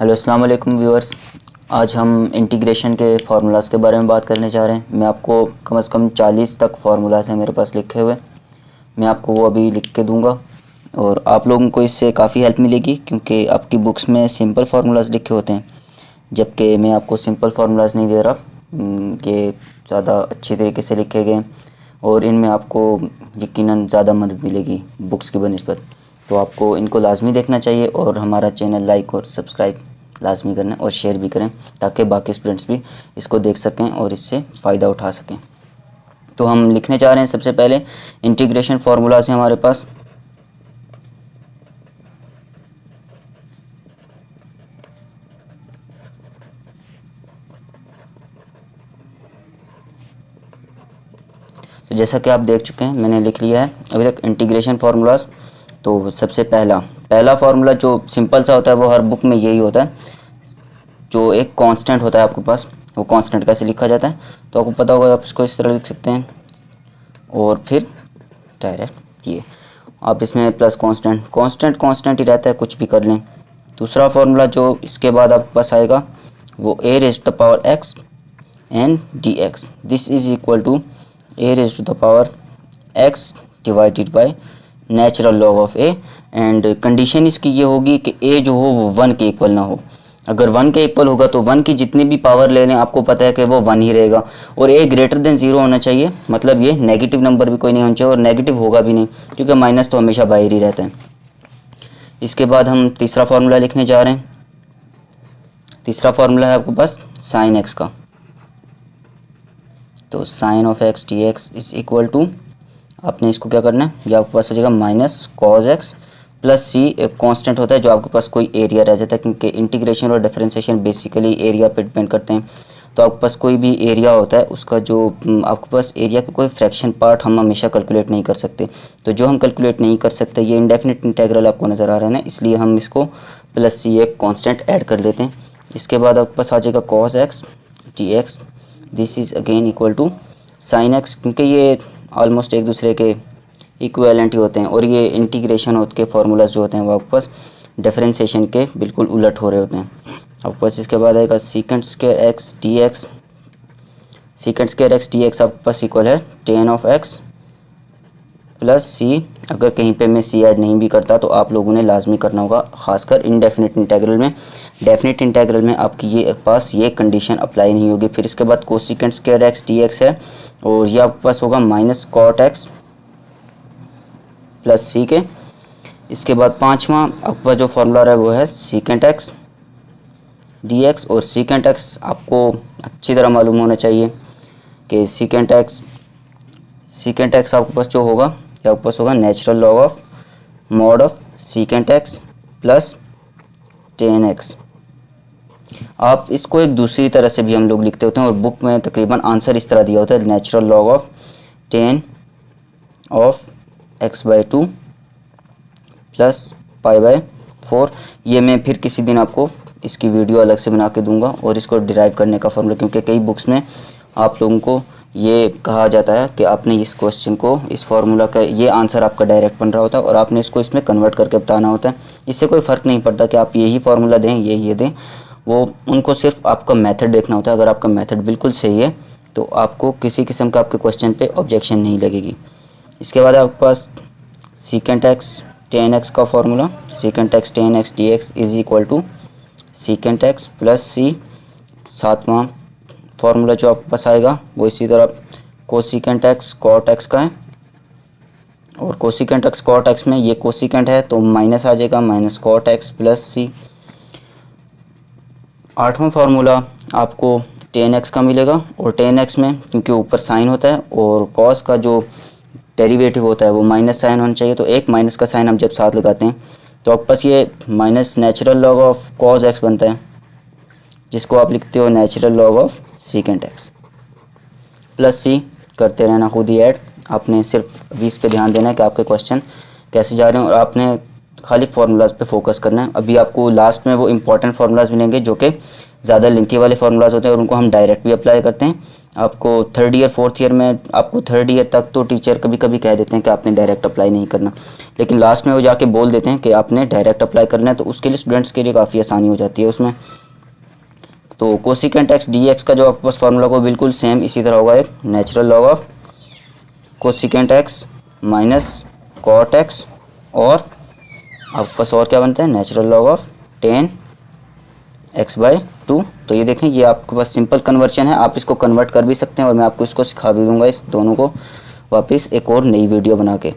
Hello अस्सलाम वालेकुम viewers. आज हम इंटीग्रेशन के फार्मूलाज़ के बारे में बात करने जा रहे हैं। मैं आपको कम से कम 40 तक फार्मूलाज़ हैं मेरे पास लिखे हुए, मैं आपको वो अभी लिख के दूंगा और आप लोगों को इससे काफ़ी हेल्प मिलेगी क्योंकि आपकी बुक्स में सिंपल फार्मूलाज़ लिखे होते हैं, जबकि मैं आपको सिंपल फार्मूलाज़ नहीं दे रहा। ये ज़्यादा अच्छे तरीके से लिखे गए और इनमें आपको यकीनन ज़्यादा मदद मिलेगी बुक्स की बनिस्बत। तो आपको इनको लाजमी देखना चाहिए और हमारा चैनल लाइक और सब्सक्राइब लाजमी करना और शेयर भी करें ताकि बाकी स्टूडेंट्स भी इसको देख सकें और इससे फ़ायदा उठा सकें। तो हम लिखने जा रहे हैं सबसे पहले इंटीग्रेशन फार्मूलाज हैं हमारे पास। तो जैसा कि आप देख चुके हैं मैंने लिख लिया है अभी तक इंटीग्रेशन फार्मूलाज। तो सबसे पहला फार्मूला जो सिंपल सा होता है वो हर बुक में यही होता है, जो एक कांस्टेंट होता है आपके पास। वो कांस्टेंट कैसे लिखा जाता है तो आपको पता होगा, आप इसको इस तरह लिख सकते हैं और फिर डायरेक्ट ये आप इसमें प्लस कांस्टेंट ही रहता है, कुछ भी कर लें। दूसरा फार्मूला जो इसके बाद आपके पास आएगा वो a raise to the power x and dx, this is equal to a raise to the power x divided by natural log of a। And condition इसकी ये होगी कि a जो हो वो 1 के इक्वल ना हो। अगर 1 के इक्वल होगा तो 1 की जितनी भी पावर ले लें आपको पता है कि वो 1 ही रहेगा, और a ग्रेटर देन 0 होना चाहिए, मतलब ये नेगेटिव नंबर भी कोई नहीं होना चाहिए और नेगेटिव होगा भी नहीं क्योंकि माइनस तो हमेशा बाहर ही रहता है। इसके बाद हम तीसरा फार्मूला लिखने जा रहे हैं। तीसरा फार्मूला है आपके पास साइन एक्स का। तो sine of x d x is equal to, आपने इसको क्या करना है, ये आपके पास हो जाएगा माइनस कॉज एक्स प्लस सी। एक कांस्टेंट होता है जो आपके पास कोई एरिया रह जाता है, क्योंकि इंटीग्रेशन और डिफरेंशिएशन बेसिकली एरिया पे डिपेंड करते हैं। तो आपके पास कोई भी एरिया होता है उसका जो आपके पास एरिया का कोई फ्रैक्शन पार्ट हम हमेशा कैलकुलेट नहीं कर सकते। तो जो हम कैलकुलेट नहीं कर सकते, ये इंडेफिनिट इंटेग्रल आपको नज़र आ रहा है ना, इसलिए हम इसको प्लस सी एक कांस्टेंट ऐड कर देते हैं। इसके बाद आपके पास आ जाएगा cos x d x, this is again equal to sine x, क्योंकि ये ऑलमोस्ट एक दूसरे के इक्विवेलेंट ही होते हैं और ये इंटीग्रेशन के फार्मूलाज जो होते हैं वो आपके पास डिफरेंशिएशन के बिल्कुल उलट हो रहे होते हैं आपके पास। इसके बाद आएगा secant square x d x. Secant square x d x आपके पास इक्वल है टेन ऑफ एक्स प्लस सी। अगर कहीं पे मैं सी ऐड नहीं भी करता तो आप लोगों ने लाजमी करना होगा, खासकर इनडेफिनिट इंटेग्रल में। डेफिनिट इंटेग्रल में आपकी ये पास ये कंडीशन अप्लाई नहीं होगी। फिर इसके बाद cosecant square x d x है और ये आपके पास होगा माइनस कॉट एक्स प्लस सी के। इसके बाद पाँचवा आपके पास जो फार्मूला है वो है सीकेंट एक्स डी एक्स, और सीकेंट एक्स आपको अच्छी तरह मालूम होना चाहिए कि सीकेंट एक्स आपके पास जो होगा ये आपके पास होगा natural log of mod of secant x plus ten x. आप इसको एक दूसरी तरह से भी हम लोग लिखते होते हैं और बुक में तकरीबन आंसर इस तरह दिया होता है, natural log of ten of x by two plus pi by 4। ये मैं फिर किसी दिन आपको इसकी वीडियो अलग से बना के दूंगा और इसको डिराइव करने का फॉर्मूला, क्योंकि कई बुक्स में आप लोगों को ये कहा जाता है कि आपने इस क्वेश्चन को, इस फार्मूला का ये आंसर आपका डायरेक्ट बन रहा होता है और आपने इसको इसमें कन्वर्ट करके बताना होता है। इससे कोई फ़र्क नहीं पड़ता कि आप यही फार्मूला दें ये दें, वो उनको सिर्फ आपका मेथड देखना होता है। अगर आपका मेथड बिल्कुल सही है तो आपको किसी किस्म का आपके क्वेश्चन पे ऑब्जेक्शन नहीं लगेगी। इसके बाद आपके पास सीकेंट एक्स टेन एक्स का formula, secant x tan x d x is equal to secant x plus C. सातवां फार्मूला जो आपके पास आएगा वो इसी तरह कोसिकेंट एक्स कॉट एक्स का है, और कोसिकेंट एक्स कॉट एक्स में ये कोसिकेंट है तो माइनस आ जाएगा, माइनस कॉट एक्स प्लस सी। आठवां फार्मूला आपको टेन एक्स का मिलेगा, और टेन एक्स में क्योंकि ऊपर साइन होता है और कॉस का जो डेरिवेटिव होता है वो माइनस साइन होना चाहिए, तो एक माइनस का साइन हम जब साथ लगाते हैं तो आपके पास ये minus natural log of cos x बनता है, जिसको आप लिखते हो natural log of secant x plus C. करते रहना खुद ही ऐड, आपने सिर्फ अभी इस पे ध्यान देना है कि आपके क्वेश्चन कैसे जा रहे हैं और आपने खाली फार्मूलाज पे फोकस करना है। अभी आपको लास्ट में वो इंपॉर्टेंट फार्मूलाज मिलेंगे जो कि ज़्यादा लेंथी वाले फार्मूलाज होते हैं और उनको हम डायरेक्ट भी अप्लाई करते हैं। आपको थर्ड ईयर फोर्थ ईयर में, आपको थर्ड ईयर तक तो टीचर कभी कभी कह देते हैं कि आपने डायरेक्ट अप्लाई नहीं करना, लेकिन लास्ट में वो जाके बोल देते हैं कि आपने डायरेक्ट अप्लाई करना है, तो उसके लिए स्टूडेंट्स के लिए काफ़ी आसानी हो जाती है उसमें। तो कोसिकेंट एक्स डी एक्स का जो आपके पास फार्मूला को बिल्कुल सेम इसी तरह होगा, एक natural log of cosecant x minus cot x, और आपके पास और क्या बनता है, natural log of tan x by two. तो ये देखें, ये आपके पास सिंपल कन्वर्जन है, आप इसको कन्वर्ट कर भी सकते हैं और मैं आपको इसको सिखा भी दूंगा इस दोनों को वापस एक और नई वीडियो बना के,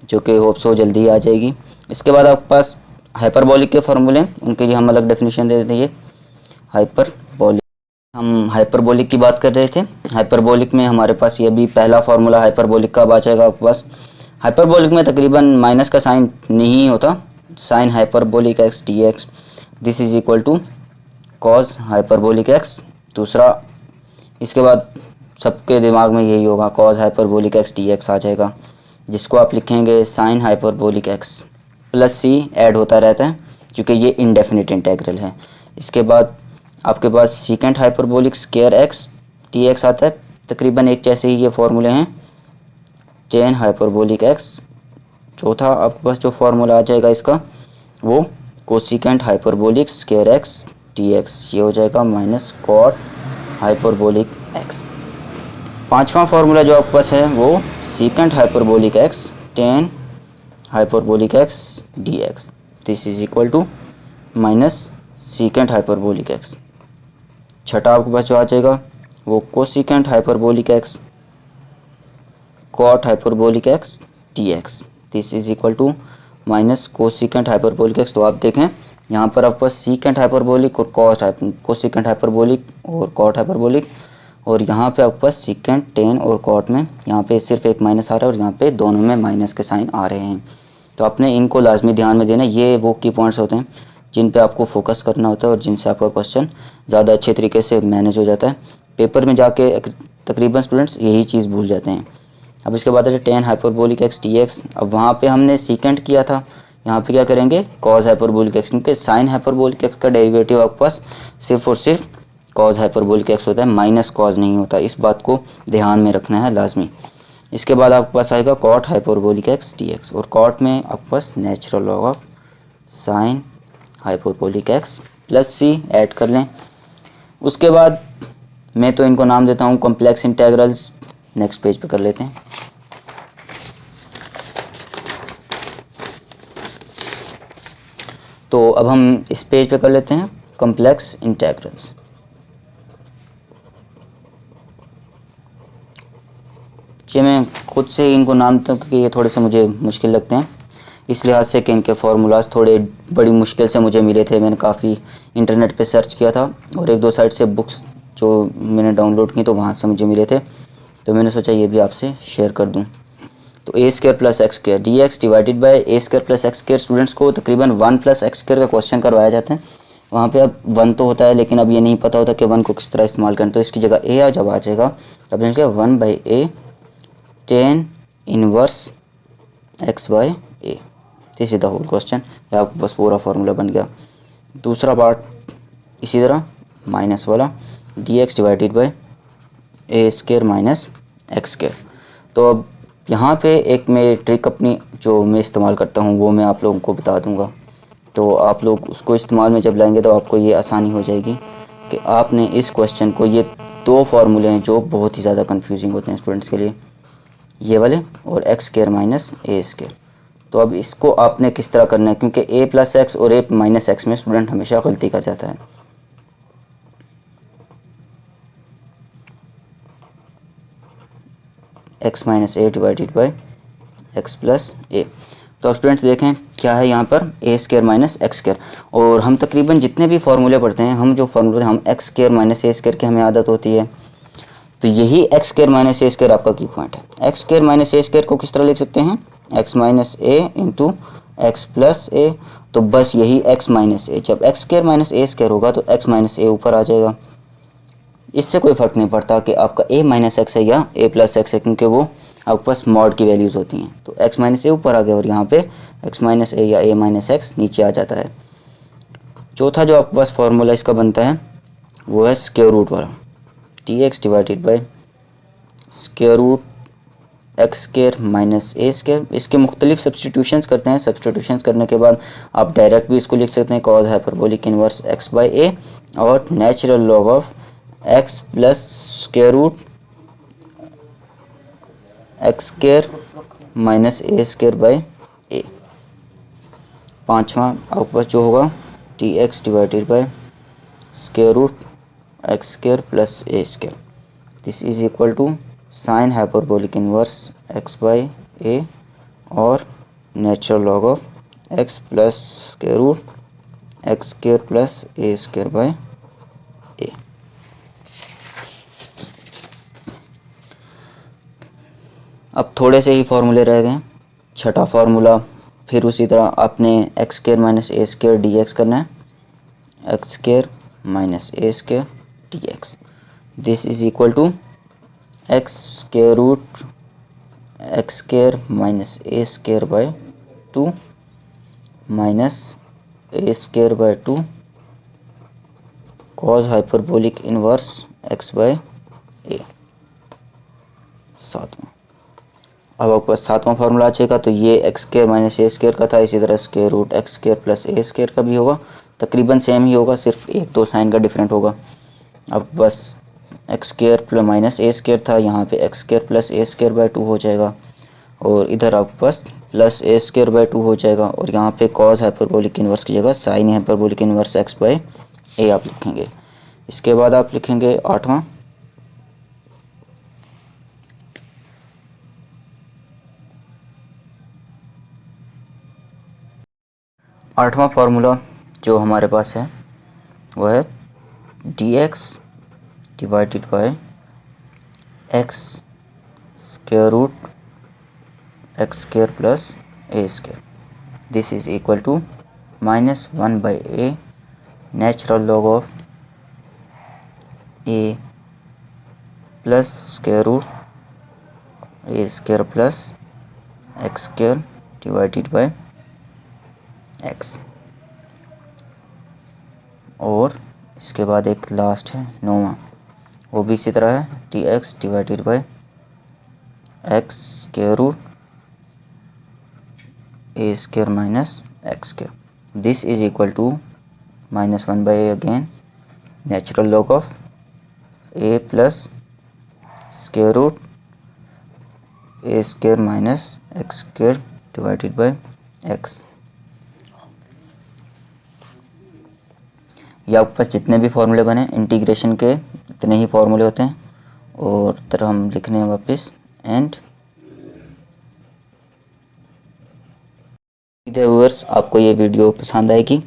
जो कि होप सो जल्दी ही आ जाएगी। इसके बाद आपके पास हाइपरबोलिक के फार्मूले, उनके लिए हम अलग डेफिनेशन दे देते हैं। ये हाइपरबोलिक, हम हाइपरबोलिक की बात कर रहे थे। हाइपरबोलिक में हमारे पास ये भी पहला फार्मूला हाइपरबोलिक का आ जाएगा आपके पास। हाइपरबोलिक में तकरीबन माइनस का साइन नहीं होता, sine hyperbolic x d x this is equal to cos hyperbolic x. दूसरा, इसके बाद सबके दिमाग में यही होगा, cos hyperbolic x d x आ जाएगा, जिसको आप लिखेंगे sine hyperbolic x plus C add होता रहता है क्योंकि ये इनडेफिनिट इंटेग्रल है। इसके बाद आपके पास secant hyperbolic square x d x आता है, तकरीबन एक जैसे ही ये फॉर्मूले हैं, टेन हाइपरबोलिक एक्स। चौथा आपके पास जो फार्मूला आ जाएगा इसका, वो cosecant hyperbolic square x d x, ये हो जाएगा माइनस कॉट हाइपरबोलिक एक्स। पांचवा फार्मूला जो आपके पास है वो secant hyperbolic x tan hyperbolic x d x this is equal to minus secant hyperbolic x. छठा आपके पास जो आ जाएगा वो cosecant hyperbolic x cot hyperbolic x d x this is equal to minus cosecant hyperbolic x. तो आप देखें यहाँ पर आपके पास सीकेंट हाइपरबोलिक और कोसिकेंट हाइपरबोलिक और कॉट हाइपरबोलिक, और यहाँ पे आपके पास सीकेंट टेन और कॉट में यहाँ पे सिर्फ एक माइनस आ रहा है और यहाँ पे दोनों में माइनस के साइन आ रहे हैं। तो आपने इनको लाजमी ध्यान में देना, ये वो की पॉइंट्स होते हैं जिन पे आपको फोकस करना होता है और जिनसे आपका क्वेश्चन ज़्यादा अच्छे तरीके से मैनेज हो जाता है। पेपर में जाके तकरीबन स्टूडेंट्स यही चीज़ भूल जाते हैं। अब इसके बाद है ten hyperbolic x d x. अब वहाँ पे हमने सीकेंट किया था, यहाँ पे क्या करेंगे, कॉज हाइपरबोलिक एक्स, क्योंकि साइन हाइपरबोलिक एक्स का डेरिवेटिव आपके पास सिर्फ और सिर्फ कॉज हाइपरबोलिक एक्स होता है, माइनस कॉज नहीं होता। इस बात को ध्यान में रखना है लाजमी। इसके बाद आपके पास आएगा cot hyperbolic x d x, और कॉट में आपके पास natural log of sine hyperbolic x plus C add कर लें। उसके बाद मैं तो इनको नाम देता हूँ कॉम्प्लेक्स इंटेग्रल्स। नेक्स्ट पेज पे कर लेते हैं। तो अब हम इस पेज पे कर लेते हैं कॉम्प्लेक्स इंटेग्रल्स। जी मैं खुद से इनको नाम देता हूँ क्योंकि ये थोड़े से मुझे मुश्किल लगते हैं, इस लिहाज से कि इनके फार्मूलाज थोड़े बड़ी मुश्किल से मुझे मिले थे। मैंने काफ़ी इंटरनेट पे सर्च किया था और एक दो साइट से बुक्स जो मैंने डाउनलोड की तो वहाँ से मुझे मिले थे, तो मैंने सोचा ये भी आपसे शेयर कर दूँ। तो a square plus x square d x divided by a square plus x square, students को तकरीबन 1 प्लस एक्स स्क्वायर का क्वेश्चन करवाया जाता है। वहाँ पे अब 1 तो होता है लेकिन अब ये नहीं पता होता कि 1 को किस तरह इस्तेमाल करें, तो इसकी जगह ए जब आ जाएगा तब लिखेंगे 1 by a tan inverse x by a, this is the whole question. आपके पास पूरा फार्मूला बन गया। दूसरा पार्ट इसी तरह माइनस वाला D x divided by a square minus x square. तो अब यहाँ पे एक मैं ट्रिक अपनी जो मैं इस्तेमाल करता हूँ वो मैं आप लोगों को बता दूँगा, तो आप लोग उसको इस्तेमाल में जब लाएंगे तो आपको ये आसानी हो जाएगी कि आपने इस क्वेश्चन को, ये दो फार्मूले हैं जो बहुत ही ज़्यादा कंफ्यूजिंग होते हैं स्टूडेंट्स के लिए, ये वाले और x square minus a square. तो अब इसको आपने किस तरह करना है, क्योंकि ए प्लस एक्स और ए माइनस एक्स में स्टूडेंट हमेशा गलती कर जाता है। X minus a divided by x plus a. तो अब स्टूडेंट्स देखें क्या है यहाँ पर, a square minus x square, और हम तकरीबन जितने भी फार्मूले पढ़ते हैं, हम जो फार्मूले हम x square minus a square की हमें आदत होती है, तो यही x square minus a square आपका की पॉइंट है। X square minus a square को किस तरह लिख सकते हैं, x minus A into x plus a, तो बस यही एक्स माइनस ए, जब x square minus a square होगा तो एक्स माइनस ए ऊपर आ जाएगा। इससे कोई फ़र्क नहीं पड़ता कि आपका ए माइनस एक्स है या ए प्लस एक्स है, क्योंकि वो आपके पास मॉड की वैल्यूज़ होती हैं। तो एक्स माइनस ए ऊपर आ गया और यहाँ पे एक्स माइनस ए या ए माइनस एक्स नीचे आ जाता है। चौथा जो आपके पास फार्मूला इसका बनता है वो है स्क्वायर रूट वाला। D x divided by square root x square minus a square. इसके मुख्तलिफ सब्सटीट्यूशंस करते हैं। सब्सटीट्यूशंस करने के बाद आप डायरेक्ट भी इसको लिख सकते हैं cos hyperbolic inverse x by a और natural log of x plus square root x square minus a square by a. पाँचवा आपके पास जो होगा d x divided by square root x square plus a square. This is equal to sine hyperbolic inverse x by a और natural log of x plus square root x square plus a square by a. अब थोड़े से ही फार्मूले रह गए। छठा formula फिर उसी तरह आपने x square minus a square d x करना है। X square minus a square d x. This is equal to x square root x square minus a square by 2 minus a square by 2 cos hyperbolic inverse x by a. सातवां, अब आपके पास सातवां formula आ जाएगा। तो ये x square minus a square का था, इसी तरह square root x square plus a square का भी होगा। तकरीबन सेम ही होगा, सिर्फ एक दो साइन का डिफरेंट होगा। अब बस x square plus minus a square था, यहाँ पे x square plus a square by 2 हो जाएगा और इधर आपके पास प्लस ए स्क्वायर बाई 2 हो जाएगा और यहाँ पे कॉस हाइपरबोलिक इनवर्स की जगह sine hyperbolic inverse x by a आप लिखेंगे। इसके बाद आप लिखेंगे आठवां फार्मूला जो हमारे पास है वो है d x divided by x square root x square plus a square. This is equal to minus 1 by a natural log of a plus square root a square plus x square divided by x. और इसके बाद एक last है नौवां, वो भी इसी तरह है d x divided by x square root a square minus x square. This is equal to minus 1 by a again natural log of a plus square root a square minus x square divided by x. या आपके पास जितने भी फॉर्मूले बने integration के इतने ही फॉर्मूले होते हैं। और तरह हम लिखने हैं वापस एंड व्यूअर्स, आपको ये वीडियो पसंद आएगी।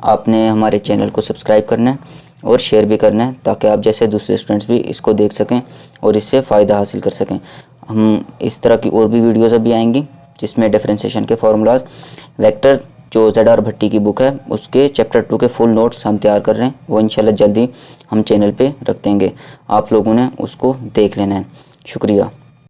आपने हमारे चैनल को सब्सक्राइब करना है और शेयर भी करना है ताकि आप जैसे दूसरे स्टूडेंट्स भी इसको देख सकें और इससे फ़ायदा हासिल कर सकें। हम इस तरह की और भी वीडियोज़ अभी आएंगी जिसमें डिफरेंशिएशन के फार्मूलाज, वेक्टर जो ZR भट्टी की बुक है उसके चैप्टर 2 के फुल नोट्स हम तैयार कर रहे हैं, वो इंशाल्लाह जल्दी हम चैनल पे रख देंगे। आप लोगों ने उसको देख लेना है। शुक्रिया।